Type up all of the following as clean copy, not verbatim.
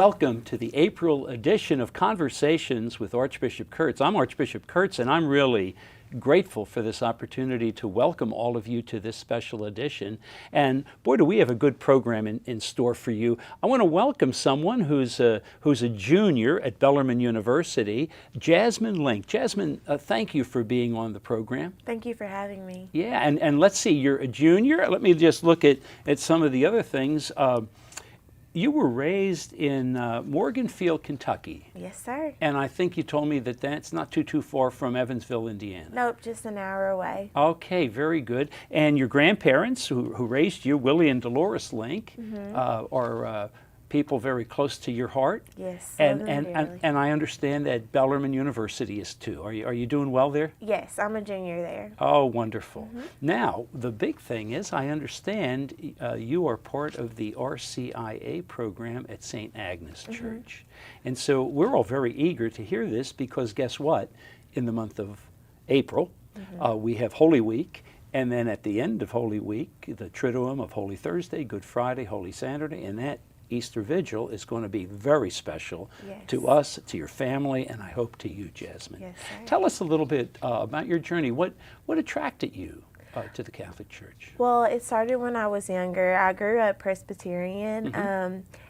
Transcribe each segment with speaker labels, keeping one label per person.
Speaker 1: welcome to the April edition of Conversations with Archbishop Kurtz. I'm Archbishop Kurtz, and I'm really grateful for this opportunity to welcome all of you to this special edition. And boy, do we have a good program in store for you. I want to welcome someone who's a junior at Bellarmine University, Jazzmine Lynk. Jazzmine, thank you for being on the program.
Speaker 2: Thank you for having me.
Speaker 1: Yeah, and let's see, you're a junior. Let me just look at some of the other things. You were raised in Morganfield, Kentucky.
Speaker 2: Yes, sir.
Speaker 1: And I think you told me that that's not too far from Evansville, Indiana.
Speaker 2: Nope, just an hour away.
Speaker 1: Okay, very good. And your grandparents who raised you, Willie and Dolores Lynk, are people very close to your heart.
Speaker 2: Yes,
Speaker 1: and I understand that Bellarmine University is too. Are you doing well there?
Speaker 2: Yes, I'm a junior there.
Speaker 1: Oh, wonderful. Now, the big thing is, I understand you are part of the RCIA program at St. Agnes Church. And so we're all very eager to hear this because guess what? In the month of April, we have Holy Week. And then at the end of Holy Week, the Triduum of Holy Thursday, Good Friday, Holy Saturday, and that Easter Vigil is going to be very special to us, to your family, and I hope to you, Jazzmine.
Speaker 2: Yes, sir.
Speaker 1: Tell us a little bit about your journey. What attracted you to the Catholic Church?
Speaker 2: Well, it started when I was younger. I grew up Presbyterian,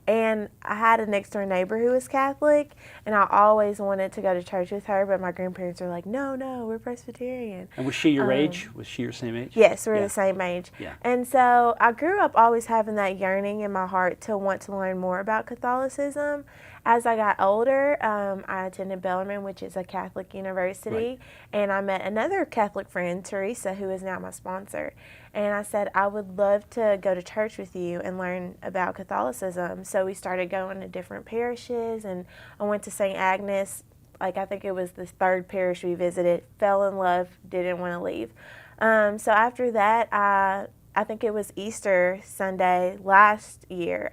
Speaker 2: and I had a next door neighbor who was Catholic, and I always wanted to go to church with her, but my grandparents were like, no, we're Presbyterian.
Speaker 1: And was she your age? Was she your same age?
Speaker 2: Yes, we're the same age.
Speaker 1: Yeah.
Speaker 2: And so I grew up always having that yearning in my heart to want to learn more about Catholicism. As I got older, I attended Bellarmine, which is a Catholic university, and I met another Catholic friend, Teresa, who is now my sponsor. And I said, I would love to go to church with you and learn about Catholicism. So we started going to different parishes, and I went to St. Agnes. I think it was the third parish we visited, fell in love, didn't want to leave. So after that, I think it was Easter Sunday last year,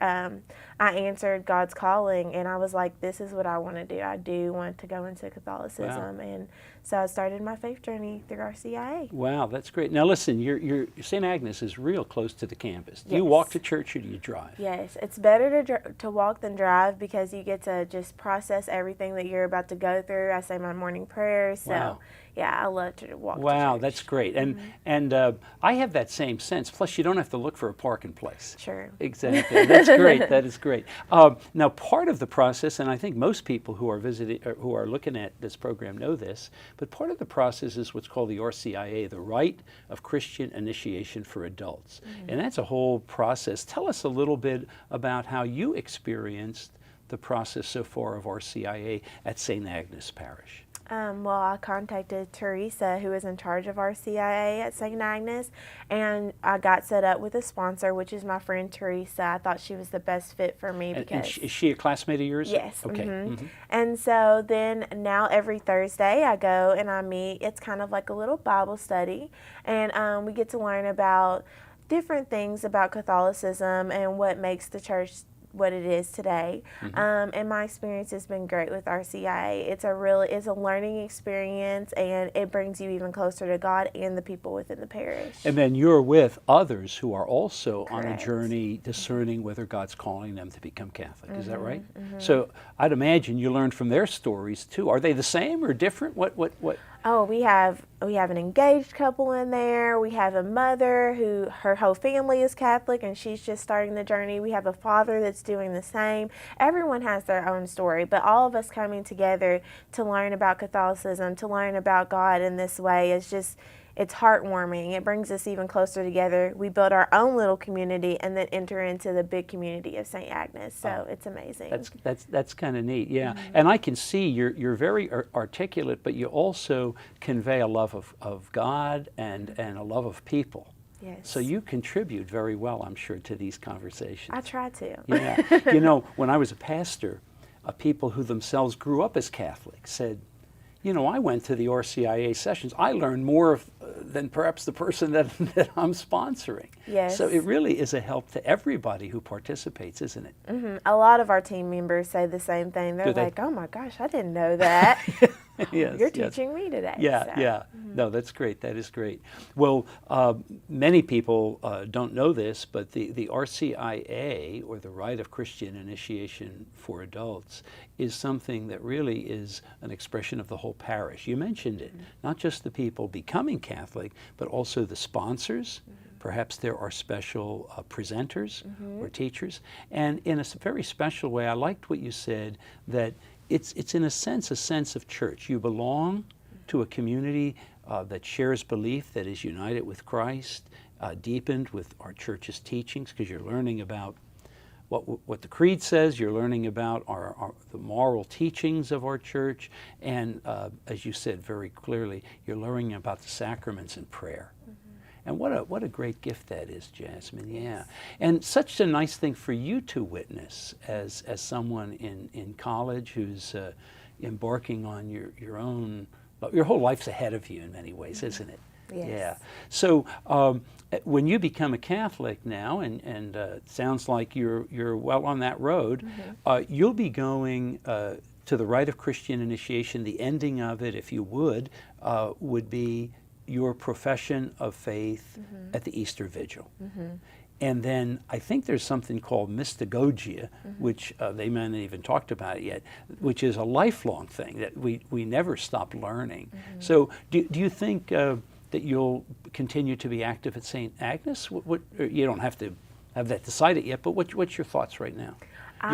Speaker 2: I answered God's calling, and I was like, this is what I want to do. I do want to go into Catholicism. And so I started my faith journey through RCIA.
Speaker 1: Wow, that's great. Now listen, your St. Agnes is real close to the campus. Do you walk to church or do you drive?
Speaker 2: Yes, it's better to walk than drive because you get to just process everything that you're about to go through. I say my morning prayers, so yeah, I love to walk to church.
Speaker 1: That's great. And I have that same sense. Plus, you don't have to look for a parking place.
Speaker 2: Sure.
Speaker 1: Exactly. That's great. That is great. Now, part of the process, and I think most people who are visiting, or who are looking at this program know this, but part of the process is what's called the RCIA, the Rite of Christian Initiation for Adults. And that's a whole process. Tell us a little bit about how you experienced the process so far of RCIA at St. Agnes Parish.
Speaker 2: Well, I contacted Teresa, who is in charge of RCIA at St. Agnes, and I got set up with a sponsor, which is my friend Teresa. I thought she was the best fit for me.
Speaker 1: And is she a classmate of yours?
Speaker 2: Yes.
Speaker 1: Okay.
Speaker 2: And so then now every Thursday I go and I meet. It's kind of like a little Bible study, and we get to learn about different things about Catholicism and what makes the church what it is today. And my experience has been great with RCIA. It's a learning experience, and it brings you even closer to God and the people within the parish.
Speaker 1: And then you're with others who are also on a journey discerning whether God's calling them to become Catholic. Is that right? So I'd imagine you learn from their stories too. Are they the same or different? What?
Speaker 2: Oh, we have an engaged couple in there. We have a mother who her whole family is Catholic and she's just starting the journey. We have a father that's doing the same. Everyone has their own story, but all of us coming together to learn about Catholicism, to learn about God in this way is just, it's heartwarming. It brings us even closer together. We build our own little community and then enter into the big community of St. Agnes. So it's amazing.
Speaker 1: That's kind of neat, yeah. And I can see you're very articulate, but you also convey a love of God and a love of people.
Speaker 2: Yes.
Speaker 1: So you contribute very well, I'm sure, to these conversations.
Speaker 2: I try to.
Speaker 1: Yeah. You know, when I was a pastor, people who themselves grew up as Catholics said, You know, I went to the RCIA sessions. I learned more than perhaps the person that I'm sponsoring.
Speaker 2: Yes.
Speaker 1: So it really is a help to everybody who participates, isn't it?
Speaker 2: Mm-hmm. A lot of our team members say the same thing. They're like, oh my gosh, I didn't know that.
Speaker 1: Yes,
Speaker 2: You're teaching me today.
Speaker 1: Yeah,
Speaker 2: so.
Speaker 1: yeah. No, that's great. That is great. Well, many people don't know this, but the RCIA, or the Rite of Christian Initiation for Adults, is something that really is an expression of the whole parish. You mentioned it, not just the people becoming Catholic, but also the sponsors. Perhaps there are special presenters or teachers. And in a very special way, I liked what you said, that it's in a sense of church. You belong to a community that shares belief, that is united with Christ, deepened with our church's teachings, because you're learning about what the creed says, you're learning about the moral teachings of our church, and as you said very clearly, you're learning about the sacraments and prayer. And what a great gift that is, Jazzmine. Yeah, and such a nice thing for you to witness as someone in college who's embarking on your own. Your whole life's ahead of you in many ways, isn't it?
Speaker 2: Yes.
Speaker 1: Yeah. So when you become a Catholic now, and it sounds like you're well on that road, you'll be going to the Rite of Christian Initiation. The ending of it, if you would be your profession of faith at the Easter Vigil. And then I think there's something called mystagogia, which they may not even talked about it yet, which is a lifelong thing that we never stop learning. So do you think that you'll continue to be active at St. Agnes? You don't have to have that decided yet, but what's your thoughts right now?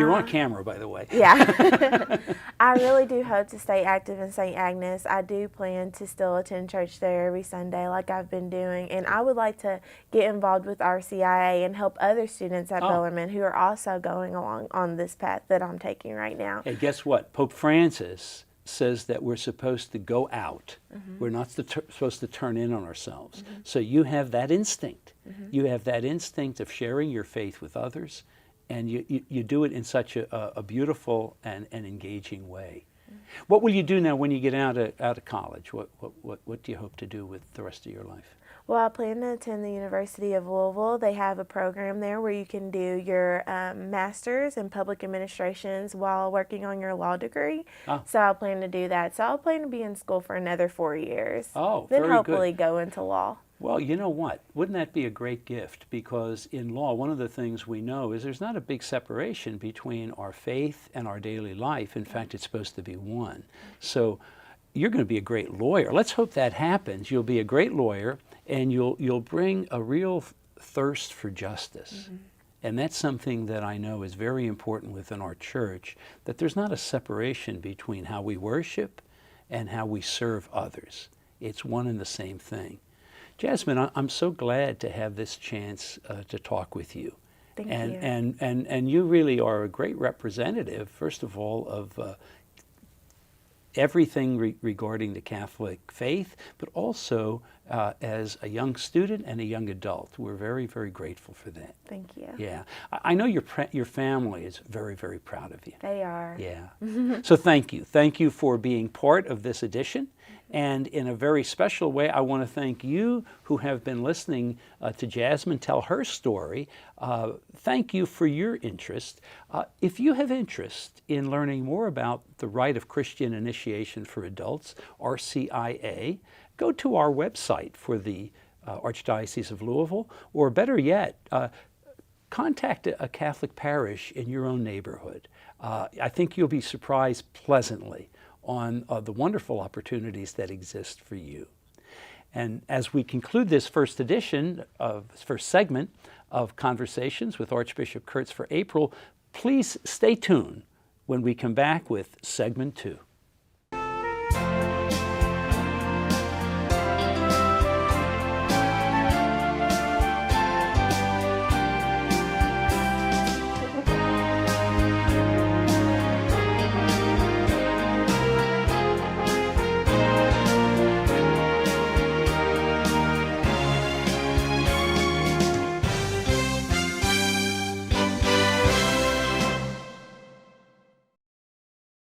Speaker 1: You're on camera, by the way.
Speaker 2: Yeah. I really do hope to stay active in St. Agnes. I do plan to still attend church there every Sunday like I've been doing. And I would like to get involved with RCIA and help other students at Bellarmine who are also going along on this path that I'm taking right now.
Speaker 1: Hey, guess what? Pope Francis says that we're supposed to go out. We're not supposed to turn in on ourselves. So you have that instinct. You have that instinct of sharing your faith with others. And you do it in such a beautiful and engaging way. What will you do now when you get out of college? What do you hope to do with the rest of your life?
Speaker 2: Well, I plan to attend the University of Louisville. They have a program there where you can do your master's in public administrations while working on your law degree. So I'll plan to do that. So I'll plan to be in school for another 4 years.
Speaker 1: Oh,
Speaker 2: then
Speaker 1: very
Speaker 2: hopefully
Speaker 1: good.
Speaker 2: go into law.
Speaker 1: Well, you know what? Wouldn't that be a great gift? Because in law, one of the things we know is there's not a big separation between our faith and our daily life. In fact, it's supposed to be one. So you're going to be a great lawyer. Let's hope that happens. You'll be a great lawyer, and you'll bring a real thirst for justice. And that's something that I know is very important within our church, that there's not a separation between how we worship and how we serve others. It's one and the same thing. Jazzmine, I'm so glad to have this chance to talk with you.
Speaker 2: Thank
Speaker 1: you.
Speaker 2: you.
Speaker 1: And you really are a great representative, first of all, of everything regarding the Catholic faith, but also as a young student and a young adult. We're very, very grateful for that.
Speaker 2: Thank you.
Speaker 1: Yeah. I know your family is very, very proud of you.
Speaker 2: They are.
Speaker 1: Yeah. So thank you. Thank you for being part of this edition. And in a very special way, I want to thank you who have been listening to Jazzmine tell her story. Thank you for your interest. If you have interest in learning more about the Rite of Christian Initiation for Adults, RCIA, go to our website for the Archdiocese of Louisville, or better yet, contact a Catholic parish in your own neighborhood. I think you'll be surprised pleasantly on the wonderful opportunities that exist for you. And as we conclude this first segment of Conversations with Archbishop Kurtz for April, please stay tuned when we come back with segment 2.